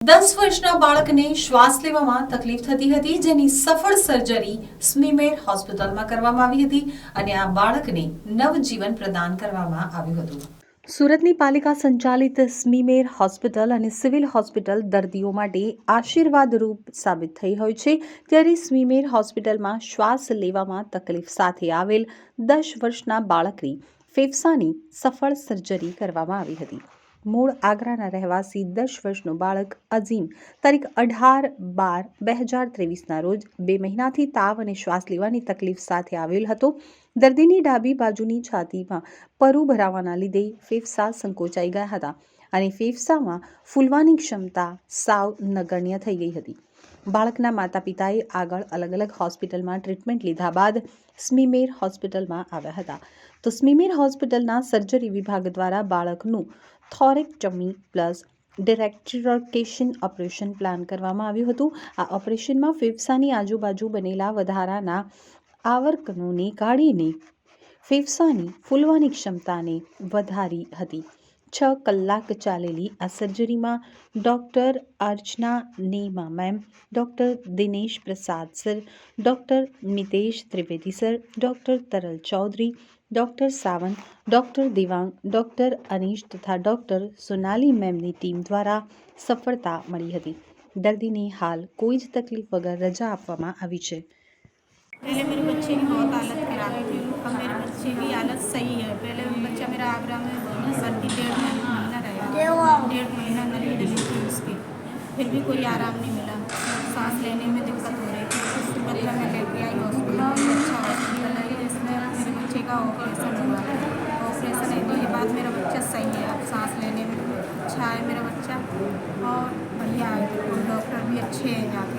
10 વર્ષના બાળકને શ્વાસ લેવામાં તકલીફ થતી હતી, જેની સફળ સર્જરી સ્મીમેર હોસ્પિટલમાં કરવામાં આવી હતી અને આ બાળકને નવજીવન પ્રદાન કરવામાં આવ્યું હતું. સુરતની પાલિકા સંચાલિત સ્મીમેર હોસ્પિટલ અને સિવિલ હોસ્પિટલ દર્દીઓ માટે આશીર્વાદરૂપ સાબિત થઈ હોય છે. ત્યારે સ્મીમેર હોસ્પિટલમાં શ્વાસ લેવામાં તકલીફ સાથે આવેલ 10 વર્ષના બાળકની ફેફસાની સફળ સર્જરી કરવામાં આવી હતી. મૂળ આગ્રાના રહેવાસી 10 વર્ષનું બાળક અઝીમ તારીખ 18/12/2023ના રોજ 2 મહિનાથી તાવ અને શ્વાસ લેવાની તકલીફ સાથે આવેલ હતો. દર્દીની ડાબી બાજુની છાતીમાં પરુ ભરાવાના લીધે ફેફસા સંકોચાઈ ગયા હતા અને ફેફસામાં ફૂલવાની ક્ષમતા સાવ નગણ્ય થઈ ગઈ હતી. બાળકના માતા પિતાએ આગળ અલગ અલગ હોસ્પિટલમાં ટ્રીટમેન્ટ લીધા બાદ સ્મીમેર હોસ્પિટલમાં આવ્યા હતા. તો સ્મીમેર હોસ્પિટલના સર્જરી વિભાગ દ્વારા બાળકનું થોરેક્ટમી પ્લસ ડિરેક્ટોરેશન ઓપરેશન પ્લાન કરવામાં આવ્યું હતું. આ ઓપરેશનમાં ફેફસાની આજુબાજુ બનેલા વધારાના આવરણોને કાઢીને ફેફસાની ફૂલવાની ક્ષમતાને વધારી હતી. 6 કલાક ચાલેલી આ સર્જરીમાં doctor Archana Nema ma'am, doctor Dinesh Prasad sir, doctor Mitesh Trivedi sir, doctor Taral Chaudhary, doctor Sawant, doctor Devang, doctor Anish તથા ડૉક્ટર સોનાલી મેમની ટીમ દ્વારા સફળતા મળી હતી. દર્દીને હાલ કોઈ જ તકલીફ વગર રજા આપવામાં આવી છે. पहले मेरे बच्चे की बहुत हालत खराब थी, अब मेरे बच्चे की हालत सही है. पहले बच्चा मेरा आगरा में भर्ती 1.5 महीना रहा, 1.5 महीना नली डली थी उसकी, फिर भी कोई आराम नहीं मिला. सांस लेने में दिक्कत हो रही थी. उसके बदला मैं लेके आई हॉस्पिटल, अच्छा हॉस्पिटल है जिसमें मेरे बच्चे का ऑपरेशन हुआ. ऑपरेशन होने के बाद मेरा बच्चा सही है, अब सांस लेने में अच्छा है मेरा बच्चा और बढ़िया है. डॉक्टर भी अच्छे हैं यहाँ के.